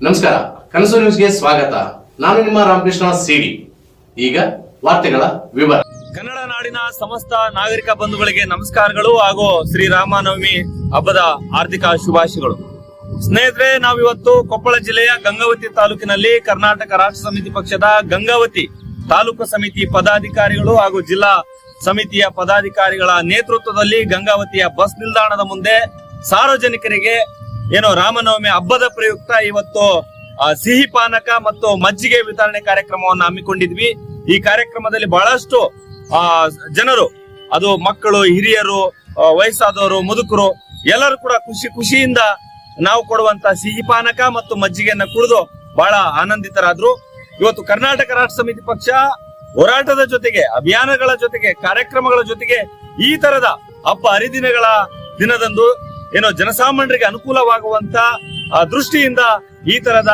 ನಮಸ್ಕಾರ, ಕನಸು ನ್ಯೂಸ್ಗೆ ಸ್ವಾಗತ. ನಾನು ನಿಮ್ಮ ರಾಮಕೃಷ್ಣ ಸಿಡಿ. ಈಗ ವಾರ್ತೆಗಳ ವಿವರ. ಕನ್ನಡ ನಾಡಿನ ಸಮಸ್ತ ನಾಗರಿಕ ಬಂಧುಗಳಿಗೆ ನಮಸ್ಕಾರಗಳು ಹಾಗೂ ಶ್ರೀರಾಮನವಮಿ ಹಬ್ಬದ ಹಾರ್ದಿಕ ಶುಭಾಶಯಗಳು. ಸ್ನೇಹಿತರೆ, ನಾವಿವತ್ತು ಕೊಪ್ಪಳ ಜಿಲ್ಲೆಯ ಗಂಗಾವತಿ ತಾಲೂಕಿನಲ್ಲಿ ಕರ್ನಾಟಕ ರಾಷ್ಟ್ರ ಸಮಿತಿ ಪಕ್ಷದ ಗಂಗಾವತಿ ತಾಲೂಕು ಸಮಿತಿ ಪದಾಧಿಕಾರಿಗಳು ಹಾಗೂ ಜಿಲ್ಲಾ ಸಮಿತಿಯ ಪದಾಧಿಕಾರಿಗಳ ನೇತೃತ್ವದಲ್ಲಿ ಗಂಗಾವತಿಯ ಬಸ್ ನಿಲ್ದಾಣದ ಮುಂದೆ ಸಾರ್ವಜನಿಕರಿಗೆ ರಾಮನವಮಿ ಹಬ್ಬದ ಪ್ರಯುಕ್ತ ಇವತ್ತು ಸಿಹಿ ಪಾನಕ ಮತ್ತು ಮಜ್ಜಿಗೆ ವಿತರಣೆ ಕಾರ್ಯಕ್ರಮವನ್ನು ಹಮ್ಮಿಕೊಂಡಿದ್ವಿ. ಈ ಕಾರ್ಯಕ್ರಮದಲ್ಲಿ ಬಹಳಷ್ಟು ಜನರು, ಅದು ಮಕ್ಕಳು, ಹಿರಿಯರು, ವಯಸ್ಸಾದವರು, ಮುದುಕರು ಎಲ್ಲರೂ ಕೂಡ ಖುಷಿಯಿಂದ ನಾವು ಕೊಡುವಂತ ಸಿಹಿ ಪಾನಕ ಮತ್ತು ಮಜ್ಜಿಗೆಯನ್ನ ಕುಡಿದು ಬಹಳ ಆನಂದಿತರಾದ್ರು. ಇವತ್ತು ಕರ್ನಾಟಕ ರಾಷ್ಟ್ರ ಸಮಿತಿ ಪಕ್ಷ ಹೋರಾಟದ ಜೊತೆಗೆ, ಅಭಿಯಾನಗಳ ಜೊತೆಗೆ, ಕಾರ್ಯಕ್ರಮಗಳ ಜೊತೆಗೆ ಈ ತರದ ಹಬ್ಬ ಹರಿದಿನಗಳ ದಿನದಂದು ಜನಸಾಮಾನ್ಯರಿಗೆ ಅನುಕೂಲವಾಗುವಂತ ದೃಷ್ಟಿಯಿಂದ ಈ ತರದ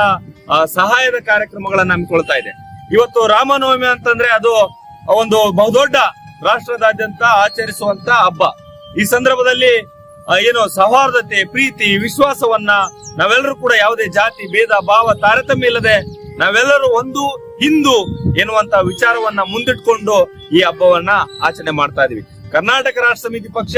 ಸಹಾಯದ ಕಾರ್ಯಕ್ರಮಗಳನ್ನ ಹಮ್ಮಿಕೊಳ್ತಾ ಇದೆ. ಇವತ್ತು ರಾಮನವಮಿ ಅಂತಂದ್ರೆ ಅದು ಒಂದು ಬಹುದೊಡ್ಡ ರಾಷ್ಟ್ರದಾದ್ಯಂತ ಆಚರಿಸುವಂತ ಹಬ್ಬ. ಈ ಸಂದರ್ಭದಲ್ಲಿ ಸೌಹಾರ್ದತೆ, ಪ್ರೀತಿ, ವಿಶ್ವಾಸವನ್ನ ನಾವೆಲ್ಲರೂ ಕೂಡ ಯಾವುದೇ ಜಾತಿ, ಭೇದ ಭಾವ, ತಾರತಮ್ಯ ಇಲ್ಲದೆ ನಾವೆಲ್ಲರೂ ಒಂದು ಹಿಂದೂ ಎನ್ನುವಂತ ವಿಚಾರವನ್ನ ಮುಂದಿಟ್ಕೊಂಡು ಈ ಹಬ್ಬವನ್ನ ಆಚರಣೆ ಮಾಡ್ತಾ ಇದೀವಿ. ಕರ್ನಾಟಕ ರಾಷ್ಟ್ರ ಸಮಿತಿ ಪಕ್ಷ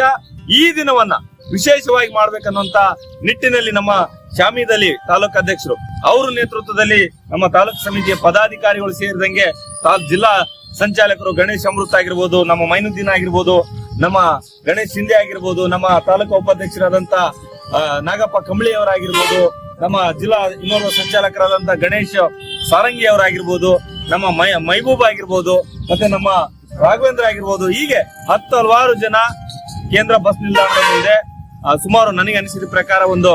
ಈ ದಿನವನ್ನ ವಿಶೇಷವಾಗಿ ಮಾಡ್ಬೇಕನ್ನುವಂತ ನಿಟ್ಟಿನಲ್ಲಿ ನಮ್ಮ ಶಾಮೀದಲ್ಲಿ ತಾಲೂಕು ಅಧ್ಯಕ್ಷರು ಅವರ ನೇತೃತ್ವದಲ್ಲಿ ನಮ್ಮ ತಾಲೂಕು ಸಮಿತಿಯ ಪದಾಧಿಕಾರಿಗಳು ಸೇರಿದಂಗೆ ಜಿಲ್ಲಾ ಸಂಚಾಲಕರು ಗಣೇಶ್ ಅಮೃತ ಆಗಿರ್ಬೋದು, ನಮ್ಮ ಮೈನುದ್ದೀನ್ ಆಗಿರ್ಬೋದು, ನಮ್ಮ ಗಣೇಶ್ ಶಿಂದೆ ಆಗಿರ್ಬೋದು, ನಮ್ಮ ತಾಲೂಕು ಉಪಾಧ್ಯಕ್ಷರಾದಂತ ನಾಗಪ್ಪ ಕಂಬಳಿ ಅವರಾಗಿರ್ಬೋದು, ನಮ್ಮ ಜಿಲ್ಲಾ ಇನ್ನೋರ್ವ ಸಂಚಾಲಕರಾದಂತ ಗಣೇಶ್ ಸಾರಂಗಿ ಅವರಾಗಿರ್ಬೋದು, ನಮ್ಮ ಮೈಬೂಬ್ ಆಗಿರ್ಬೋದು, ಮತ್ತೆ ನಮ್ಮ ರಾಘವೇಂದ್ರ ಆಗಿರ್ಬೋದು, ಹೀಗೆ ಹಲವಾರು ಜನ ಕೇಂದ್ರ ಬಸ್ ನಿಲ್ದಾಣದ ಮುಂದೆ ಸುಮಾರು ನನಗೆ ಅನಿಸಿದ ಪ್ರಕಾರ ಒಂದು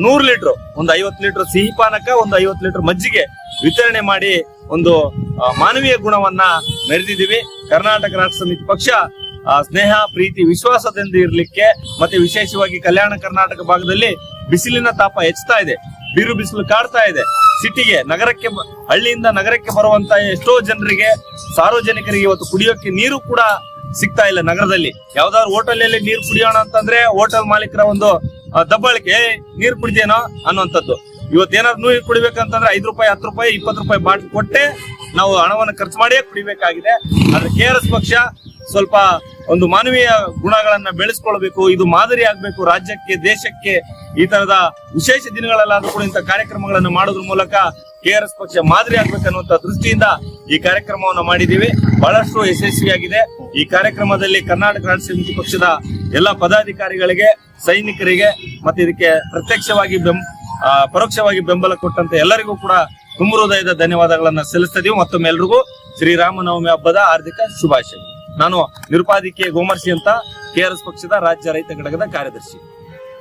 100 ಲೀಟರ್, ಒಂದು 50 ಲೀಟರ್ ಸಿಹಿ ಪಾನಕ, ಒಂದು 50 ಲೀಟರ್ ಮಜ್ಜಿಗೆ ವಿತರಣೆ ಮಾಡಿ ಒಂದು ಮಾನವೀಯ ಗುಣವನ್ನ ಮೆರೆದಿದ್ದೀವಿ. ಕರ್ನಾಟಕ ರಾಷ್ಟ್ರ ಸಮಿತಿ ಪಕ್ಷ ಸ್ನೇಹ, ಪ್ರೀತಿ, ವಿಶ್ವಾಸದಿಂದ ಇರ್ಲಿಕ್ಕೆ, ಮತ್ತೆ ವಿಶೇಷವಾಗಿ ಕಲ್ಯಾಣ ಕರ್ನಾಟಕ ಭಾಗದಲ್ಲಿ ಬಿಸಿಲಿನ ತಾಪ ಹೆಚ್ಚುತ್ತಾ ಇದೆ, ಬಿರು ಬಿಸಿಲು ಕಾಡ್ತಾ ಇದೆ. ಸಿಟಿಗೆ, ನಗರಕ್ಕೆ, ಹಳ್ಳಿಯಿಂದ ನಗರಕ್ಕೆ ಬರುವಂತ ಎಷ್ಟೋ ಜನರಿಗೆ, ಸಾರ್ವಜನಿಕರಿಗೆ ಇವತ್ತು ಕುಡಿಯೋಕೆ ನೀರು ಕೂಡ ಸಿಗ್ತಾ ಇಲ್ಲ. ನಗರದಲ್ಲಿ ಯಾವ್ದಾದ್ರು ಹೋಟೆಲ್ ಅಲ್ಲಿ ನೀರು ಕುಡಿಯೋಣ ಅಂತಂದ್ರೆ ಹೋಟೆಲ್ ಮಾಲೀಕರ ಒಂದು ದಬ್ಬಾಳಿಕೆ, ನೀರು ಕುಡಿದೇನೋ ಅನ್ನುವಂಥದ್ದು. ಇವತ್ತೇನಾದ್ರು ನೀರು ಕುಡಿಬೇಕಂತಂದ್ರೆ 5 ರೂಪಾಯಿ, 10 ರೂಪಾಯಿ, 20 ರೂಪಾಯಿ ಬಾಟ್ಲಿ ಕೊಟ್ಟೆ ನಾವು ಹಣವನ್ನು ಖರ್ಚು ಮಾಡಿಯೇ ಕುಡಿಬೇಕಾಗಿದೆ. ಆದ್ರೆ KRS ಪಕ್ಷ ಸ್ವಲ್ಪ ಒಂದು ಮಾನವೀಯ ಗುಣಗಳನ್ನ ಬೆಳೆಸ್ಕೊಳ್ಬೇಕು, ಇದು ಮಾದರಿ ಆಗ್ಬೇಕು ರಾಜ್ಯಕ್ಕೆ, ದೇಶಕ್ಕೆ. ಈ ತರದ ವಿಶೇಷ ದಿನಗಳಲ್ಲಾದ್ರೂ ಕೂಡ ಇಂಥ ಕಾರ್ಯಕ್ರಮಗಳನ್ನು ಮಾಡೋದ್ರ ಮೂಲಕ KRS ಪಕ್ಷ ಮಾದರಿ ಆಗ್ಬೇಕನ್ನುವಂತ ದೃಷ್ಟಿಯಿಂದ ಈ ಕಾರ್ಯಕ್ರಮವನ್ನು ಮಾಡಿದೀವಿ. ಬಹಳಷ್ಟು ಯಶಸ್ವಿಯಾಗಿದೆ. ಈ ಕಾರ್ಯಕ್ರಮದಲ್ಲಿ ಕರ್ನಾಟಕ ರಾಷ್ಟ್ರ ಸಮಿತಿ ಪಕ್ಷದ ಎಲ್ಲಾ ಪದಾಧಿಕಾರಿಗಳಿಗೆ, ಸೈನಿಕರಿಗೆ, ಮತ್ತೆ ಇದಕ್ಕೆ ಪ್ರತ್ಯಕ್ಷವಾಗಿ ಪರೋಕ್ಷವಾಗಿ ಬೆಂಬಲ ಕೊಟ್ಟಂತ ಎಲ್ಲರಿಗೂ ಕೂಡ ತುಂಬ ಹೃದಯದ ಧನ್ಯವಾದಗಳನ್ನ ಸಲ್ಲಿಸ್ತಾ ಇದೀವಿ. ಮತ್ತೊಮ್ಮೆ ಎಲ್ರಿಗೂ ಶ್ರೀರಾಮನವಮಿ ಹಬ್ಬದ ಹಾರ್ದಿಕ ಶುಭಾಶಯಗಳು. ನಾನು ನಿರುಪಾಧಿಕೆ ಗೋಮರ್ಶಿ ಅಂತ, KRS ಪಕ್ಷದ ರಾಜ್ಯ ರೈತ ಘಟಕದ ಕಾರ್ಯದರ್ಶಿ.